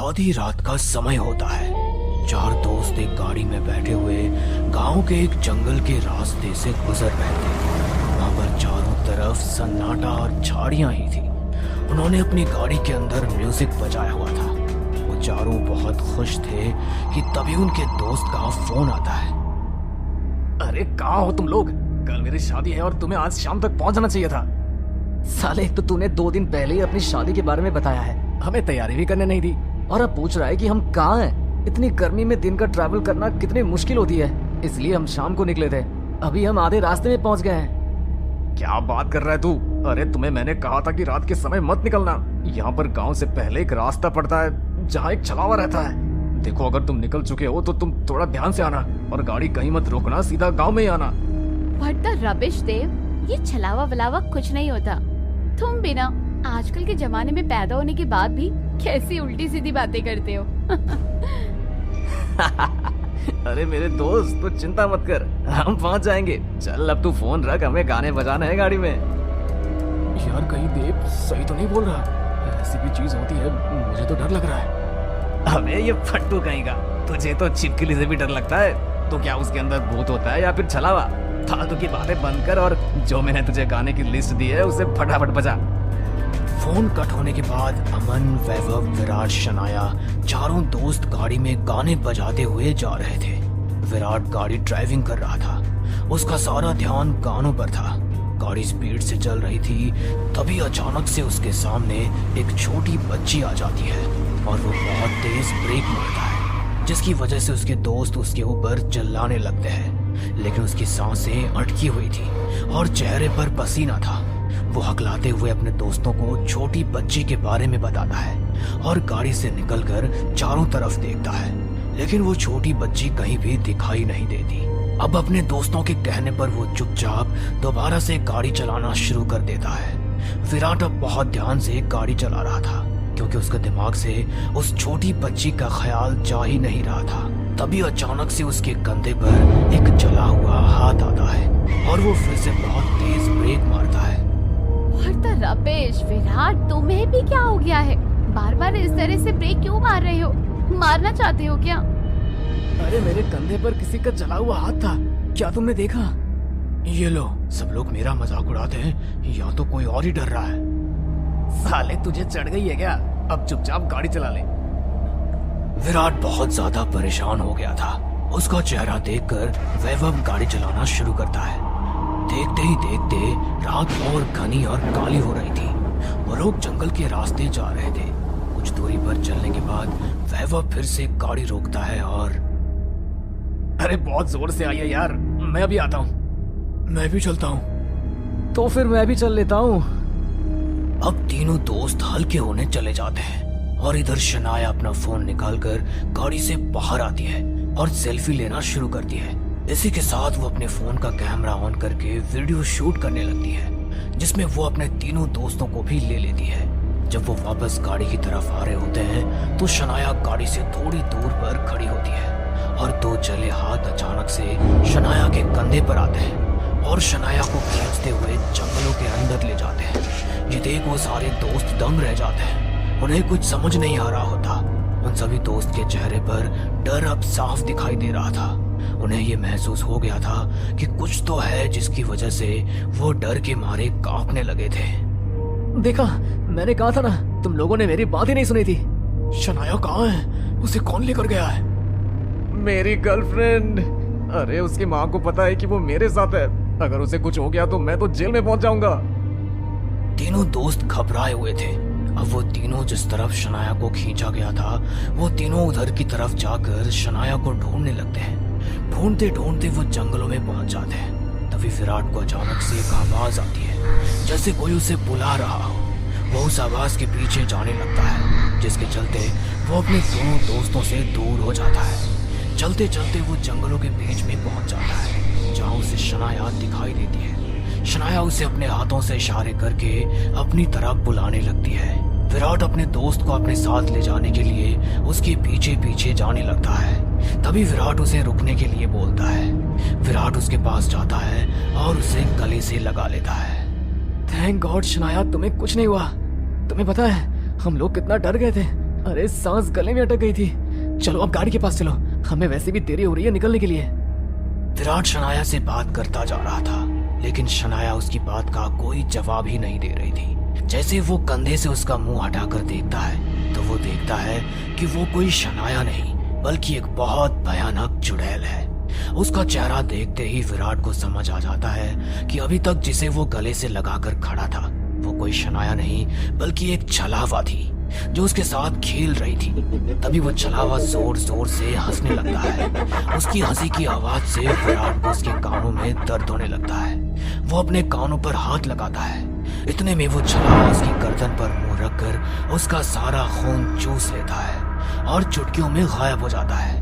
आधी रात का समय होता है। चार दोस्त एक गाड़ी में बैठे हुए गांव के एक जंगल के रास्ते से गुजर रहे थे। वहां पर चारों तरफ सन्नाटा और झाड़ियां ही थी। उन्होंने अपनी गाड़ी के अंदर म्यूजिक बजाया हुआ था। वो चारों बहुत खुश थे कि तभी उनके दोस्त का फोन आता है। अरे कहाँ हो तुम लोग? कल मेरी शादी है और तुम्हें आज शाम तक पहुंच जाना चाहिए था। साले, एक तो तूने 2 दिन पहले ही अपनी शादी के बारे में बताया है, हमें तैयारी भी करने नहीं दी, और अब पूछ रहा है कि हम कहाँ हैं। इतनी गर्मी में दिन का ट्रैवल करना कितनी मुश्किल होती है, इसलिए हम शाम को निकले थे। अभी हम आधे रास्ते में पहुंच गए हैं। क्या बात कर रहा है तू? अरे तुम्हें मैंने कहा था कि रात के समय मत निकलना। यहाँ पर गांव से पहले एक रास्ता पड़ता है जहाँ एक छलावा रहता है। देखो, अगर तुम निकल चुके हो तो तुम थोड़ा ध्यान से आना और गाड़ी कहीं मत रोकना, सीधा गाँव में ही आना। व्हाट द रबिश देव, ये छलावा वलावा कुछ नहीं होता। तुम भी ना आजकल के जमाने में पैदा होने के बाद भी कैसी उल्टी सीधी बातें करते हो। अरे मेरे दोस्त, तो चिंता मत कर, हम पहुंच जाएंगे। चल अब तू फोन रख, हमें गाने बजाना है गाड़ी में। यार कहीं देव सही तो नहीं बोल रहा? ऐसी भी चीज होती है, मुझे तो डर लग रहा है। अबे ये फट्टू कहीं का, तुझे तो छिपकली से भी डर लगता है। तो क्या उसके अंदर भूत होता है या फिर छलावा? फालतू की बातें बंद कर और जो मैंने तुझे गाने की लिस्ट दी है उसे फटाफट बजा। फोन कट होने के बाद अमन, वैभव, विराट, शनाया चारों दोस्त गाड़ी में गाने बजाते हुए जा रहे थे। विराट गाड़ी ड्राइविंग कर रहा था। उसका सारा ध्यान गानों पर था। गाड़ी स्पीड से चल रही थी। तभी अचानक से उसके सामने एक छोटी बच्ची आ जाती है और वो बहुत तेज ब्रेक मारता है, जिसकी वजह से उसके दोस्त उसके ऊपर चिल्लाने लगते हैं। लेकिन उसकी सांसें अटकी हुई थी और चेहरे पर पसीना था। वो हकलाते हुए अपने दोस्तों को छोटी बच्ची के बारे में बताता है और गाड़ी से निकलकर चारों तरफ देखता है, लेकिन वो छोटी बच्ची कहीं भी दिखाई नहीं देती। अब अपने दोस्तों के कहने पर वो चुपचाप दोबारा से गाड़ी चलाना शुरू कर देता है। विराट अब बहुत ध्यान से गाड़ी चला रहा था, क्योंकि उसके दिमाग से उस छोटी बच्ची का ख्याल जा ही नहीं रहा था। तभी अचानक से उसके कंधे पर एक जला हुआ हाथ आता है और वो फिर से बहुत तेज ब्रेक मारता है। व्हाट द रबिश विराट, तुम्हें भी क्या हो गया है? बार बार इस तरह से ब्रेक क्यों मार रहे हो? मारना चाहते हो क्या? अरे मेरे कंधे पर किसी का जला हुआ हाथ था, क्या तुमने देखा? ये लो, सब लोग मेरा मजाक उड़ाते हैं या तो कोई और ही डर रहा है। साले तुझे चढ़ गई है क्या? अब चुपचाप गाड़ी चला ले। विराट बहुत ज्यादा परेशान हो गया था। उसका चेहरा देखकर वैभव गाड़ी चलाना शुरू करता है। देखते ही देखते रात और घनी और काली हो रही थी। वो लोग जंगल के रास्ते जा रहे थे। कुछ दूरी पर चलने के बाद वैभव फिर से गाड़ी रोकता है और अरे बहुत जोर से आई है यार, मैं अभी आता हूँ। मैं भी चलता हूँ। तो फिर मैं भी चल लेता हूँ। अब तीनों दोस्त हल्के होने चले जाते हैं और इधर शनाया अपना फोन निकालकर गाड़ी से बाहर आती है और सेल्फी लेना शुरू करती है। इसी के साथ वो अपने फोन का कैमरा ऑन करके वीडियो शूट करने लगती है, जिसमें वो अपने तीनों दोस्तों को भी ले लेती है। जब वो वापस गाड़ी की तरफ आ रहे होते हैं तो शनाया गाड़ी से थोड़ी दूर पर खड़ी होती है और 2 जले हाथ अचानक से शनाया के कंधे पर आते हैं और शनाया को खींचते हुए जंगलों के अंदर ले जाते हैं। ये देख वो सारे दोस्त दंग रह जाते हैं। उन्हें कुछ समझ नहीं आ रहा होता। उन सभी दोस्त के चेहरे पर डर अब साफ दिखाई दे रहा था। उन्हें ये महसूस हो गया था कि कुछ तो है जिसकी वजह से वो डर के मारे कांपने लगे थे। देखा, मैंने कहा था ना, तुम लोगों ने मेरी बात ही नहीं सुनी थी। शनाया कहाँ है? उसे कौन लेकर गया है? मेरी गर्लफ्रेंड। अरे उसकी माँ को पता है कि वो मेरे साथ है। अगर उसे कुछ हो गया तो मैं तो जेल में पहुंच जाऊंगा। तीनों दोस्त घबराए हुए थे। अब वो तीनों जिस तरफ शनाया को खींचा गया था, वो तीनों उधर की तरफ जाकर शनाया को ढूंढने लगते हैं। ढूंढते ढूंढते वो जंगलों में पहुंच जाते हैं। तभी विराट को अचानक से एक आवाज आती है, जैसे कोई उसे बुला रहा हो। वो उस आवाज के पीछे जाने लगता है, जिसके चलते वो अपने दोनों दोस्तों से दूर हो जाता है। चलते चलते वो जंगलों के बीच में पहुंच जाता है, जहाँ उसे शनाया दिखाई देती है। शनाया उसे अपने हाथों से इशारे करके अपनी तरफ बुलाने लगती है। विराट अपने दोस्त को अपने साथ ले जाने के लिए उसके पीछे पीछे जाने लगता है। तभी विराट उसे रुकने के लिए बोलता है। विराट उसके पास जाता है और उसे गले से लगा लेता है। थैंक गॉड शनाया, तुम्हें कुछ नहीं हुआ। तुम्हें पता है हम लोग कितना डर गए थे। अरे सांस गले में अटक गई थी। चलो अब गाड़ी के पास चलो, हमें वैसे भी देरी हो रही है निकलने के लिए। विराट शनाया से बात करता जा रहा था, लेकिन शनाया उसकी बात का कोई जवाब ही नहीं दे रही थी। जैसे वो कंधे से उसका मुंह हटाकर देखता है तो वो देखता है कि वो कोई शनाया नहीं बल्कि एक बहुत भयानक चुड़ैल है। उसका चेहरा देखते ही विराट को समझ आ जाता है कि अभी तक जिसे वो गले से लगाकर खड़ा था वो कोई शनाया नहीं बल्कि एक छलावा थी जो उसके साथ खेल रही थी। तभी वो छलावा जोर जोर से हंसने लगता है। उसकी हंसी की आवाज से विराट को उसके कानों में दर्द होने लगता है। वो अपने कानों पर हाथ लगाता है। इतने में वो छलावा उसकी गर्दन पर मुंह रखकर उसका सारा खून चूस लेता है और चुटकियों में गायब हो जाता है।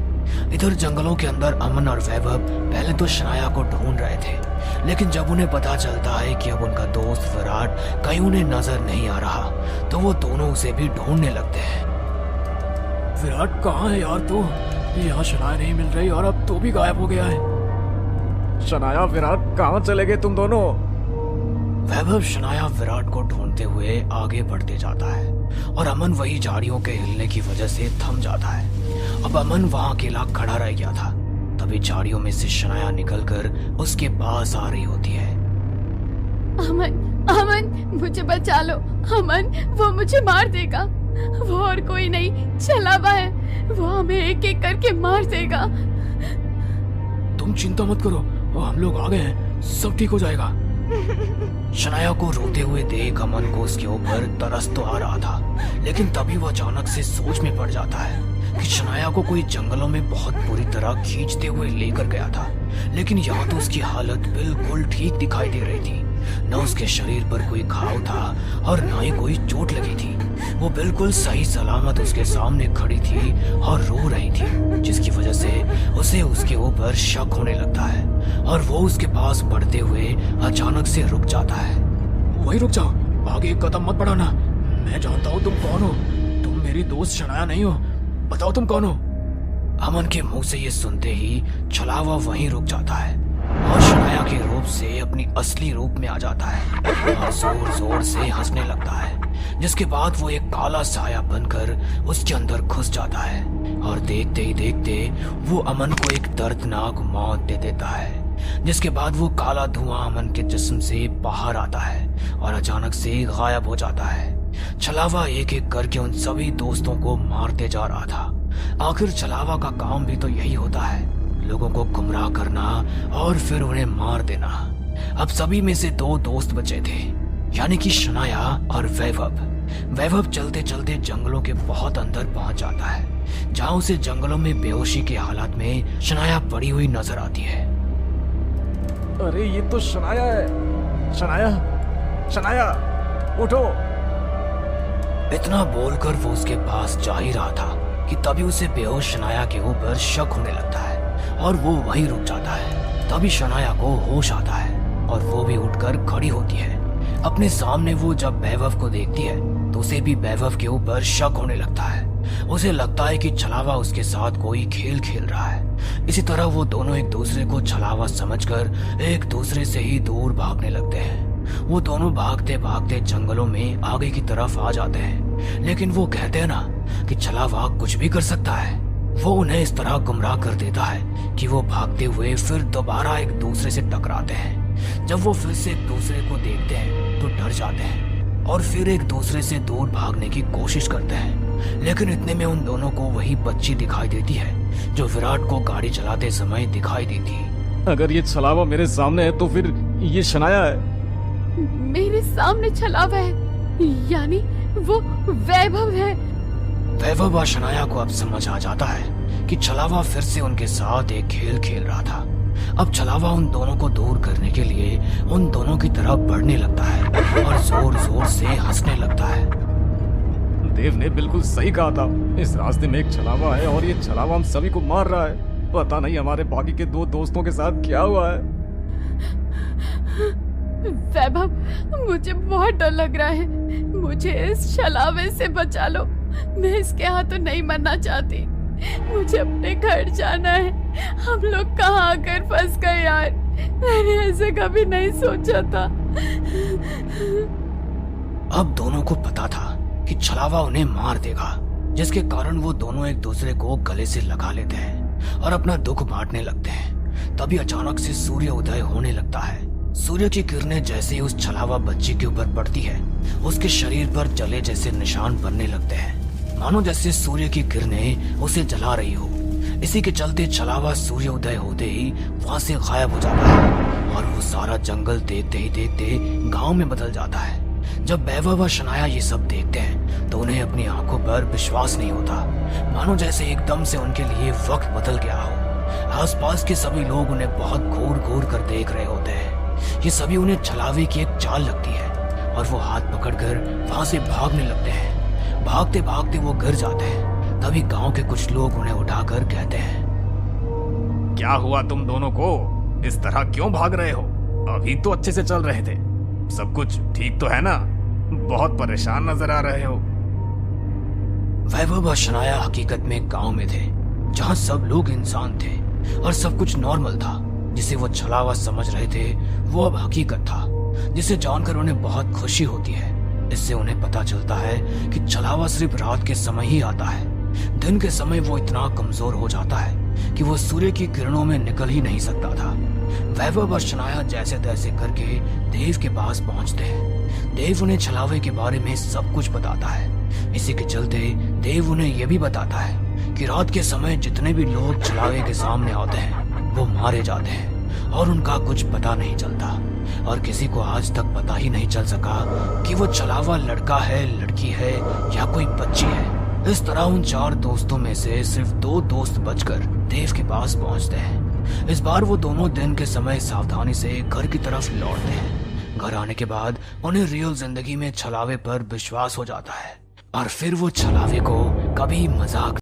इधर जंगलों के अंदर अमन और वैभव पहले तो शनाया को ढूंढ रहे थे, लेकिन जब उन्हें पता चलता है कि अब उनका दोस्त विराट कहीं उन्हें नजर नहीं आ रहा तो वो दोनों उसे भी ढूंढने लगते हैं। विराट कहाँ है यार तू? यहाँ शनाया नहीं मिल रही और अब तू भी गायब हो गया है। शनाया विराट कहाँ चले गए तुम दोनों? वैभव शनाया विराट को ढूंढते हुए आगे बढ़ते जाता है और अमन वही झाड़ियों के हिलने की वजह से थम जाता है। अब अमन वहां अकेला खड़ा रह गया था। तभी झाड़ियों में से शनाया निकलकर उसके पास आ रही होती है। अमन, अमन मुझे बचा लो। अमन, वो मुझे मार देगा। वो और कोई नहीं, छलावा है। वो हमें एक एक करके मार देगा। तुम चिंता मत करो, हम लोग आ गए हैं, सब ठीक हो जाएगा। शनाया को रोते हुए देख अमन को उसके ऊपर तरस तो आ रहा था, लेकिन तभी वो अचानक से सोच में पड़ जाता है कि शनाया को कोई जंगलों में बहुत बुरी तरह खींचते हुए लेकर गया था, लेकिन यहाँ तो उसकी हालत बिल्कुल ठीक दिखाई दे रही थी। न उसके शरीर पर कोई घाव था और न ही कोई चोट लगी थी। वो बिल्कुल सही सलामत उसके सामने खड़ी थी और रो रही थी, जिसकी वजह से उसे उसके ऊपर शक होने लगता है और वो उसके पास बढ़ते हुए अचानक से रुक जाता है। वही रुक जाओ, आगे एक कदम मत बढ़ाना। मैं जानता हूँ तुम कौन हो। तुम मेरी दोस्त शनाया नहीं हो। बताओ तुम कौन हो? अमन के मुंह से ये सुनते ही छलावा वहीं रुक जाता है और शनाया के रूप से अपनी असली रूप में आ जाता है और जोर जोर से हंसने लगता है, जिसके बाद वो एक काला साया बनकर उसके अंदर घुस जाता है और देखते ही देखते वो अमन को एक दर्दनाक मौत दे देता है, जिसके बाद वो काला धुआं अमन के जिस्म से बाहर आता है और अचानक से गायब हो जाता है। छलावा एक एक करके उन सभी दोस्तों को मारते जा रहा था। आखिर छलावा का काम भी तो यही होता है, लोगों को गुमराह करना और फिर उन्हें मार देना। अब सभी में से दो दोस्त बचे थे, यानी कि शनाया और वैभव। वैभव चलते चलते जंगलों के बहुत अंदर पहुंच जाता है, जहां उसे जंगलों में बेहोशी के हालात में शनाया पड़ी हुई नजर आती है। अरे ये तो शनाया है। शनाया, शनाया उठो। इतना बोलकर वो उसके पास जा ही रहा था कि तभी उसे बेहोश शनाया के ऊपर शक होने लगता है और वो वहीं रुक जाता है। तभी शनाया को होश आता है और वो भी उठकर खड़ी होती है। अपने सामने वो जब वैभव को देखती है तो उसे भी वैभव के ऊपर शक होने लगता है। उसे लगता है कि छलावा उसके साथ कोई खेल खेल रहा है। इसी तरह वो दोनों एक दूसरे को छलावा समझकर एक दूसरे से ही दूर भागने लगते हैं। वो दोनों भागते भागते जंगलों में आगे की तरफ आ जाते हैं, लेकिन वो कहते हैं ना कि छलावा कुछ भी कर सकता है। वो उन्हें इस तरह गुमराह कर देता है कि वो भागते हुए फिर दोबारा एक दूसरे से टकराते हैं। जब वो फिर से एक दूसरे को देखते हैं तो डर जाते हैं और फिर एक दूसरे से दूर भागने की कोशिश करते हैं, लेकिन इतने में उन दोनों को वही बच्ची दिखाई देती है जो विराट को गाड़ी चलाते समय दिखाई दी थी। अगर ये छलावा मेरे सामने है तो फिर ये शनाया है। मेरे सामने छलावा है, यानी वो वैभव है। वैभव और शनाया को अब समझ आ जाता है कि छलावा फिर से उनके साथ एक खेल खेल रहा था। अब छलावा उन दोनों को दूर करने के लिए उन दोनों की तरफ बढ़ने लगता है और जोर जोर से हंसने लगता है। देव ने बिल्कुल सही कहा था, इस रास्ते में एक छलावा है और ये छलावा हम सभी को मार रहा है। पता नहीं हमारे बाकी के दो दोस्तों के साथ क्या हुआ है। वैभव, मुझे बहुत डर लग रहा है। मुझे इस छलावे से बचा लो। मैं इसके हाथों नहीं मरना चाहती। मुझे अपने घर जाना है। हम लोग कहाँ आकर फंस गए यार। मैंने ऐसे कभी नहीं सोचा था। अब दोनों को पता था कि छलावा उन्हें मार देगा। जिसके कारण वो दोनों एक दूसरे को गले से लगा लेते हैं और अपना दुख बांटने लगते हैं। तभी अचानक से सूर्य उदय होने लगता है। सूर्य की किरणें जैसे ही उस छलावा बच्ची के ऊपर पड़ती है, उसके शरीर पर जले जैसे निशान बनने लगते हैं, मानो जैसे सूर्य की किरणें उसे जला रही हो। इसी के चलते छलावा सूर्य उदय होते ही वहां से गायब हो जाता है और वो सारा जंगल देखते ही देखते गांव में बदल जाता है। जब वैभव व शनाया ये सब देखते हैं तो उन्हें अपनी आंखों पर विश्वास नहीं होता, मानो जैसे एकदम से उनके लिए वक्त बदल गया हो। आसपास के सभी लोग उन्हें बहुत घूर घूर कर देख रहे होते हैं। ये सभी उन्हें छलावे की एक चाल लगती है और वो हाथ पकड़कर वहां से भागने लगते हैं। भागते भागते वो गिर जाते हैं। तभी गांव के कुछ लोग उन्हें उठाकर कहते हैं, क्या हुआ तुम दोनों को? इस तरह क्यों भाग रहे हो? अभी तो अच्छे से चल रहे थे। सब कुछ ठीक तो है ना? बहुत परेशान नजर आ रहे हो। वैभव और शनाया हकीकत में गांव में थे, जहां सब लोग इंसान थे और सब कुछ नॉर्मल था। जिसे वो छलावा समझ रहे थे वो अब हकीकत था, जिसे जानकर उन्हें बहुत खुशी होती है। इससे उन्हें पता चलता है कि छलावा सिर्फ रात के समय ही आता है। दिन के समय वो इतना कमजोर हो जाता है कि वो सूर्य की किरणों में निकल ही नहीं सकता था। वैभव और शनाया जैसे तैसे करके देव के पास पहुंचते हैं। देव उन्हें छलावे के बारे में सब कुछ बताता है। इसी के चलते देव उन्हें यह भी बताता है कि रात के समय जितने भी लोग छलावे के सामने आते हैं वो मारे जाते हैं और उनका कुछ पता नहीं चलता और किसी को आज तक पता ही नहीं चल सका कि वो छलावा लड़का है, लड़की है या कोई बच्ची है। इस तरह उन 4 दोस्तों में से सिर्फ 2 दोस्त बचकर देव के पास पहुंचते हैं। इस बार वो दोनों दिन के समय सावधानी से घर की तरफ लौटते हैं। घर आने के बाद उन्हें रियल जिंदगी में छलावे पर विश्वास हो जाता है और फिर वो छलावे को कभी मजाक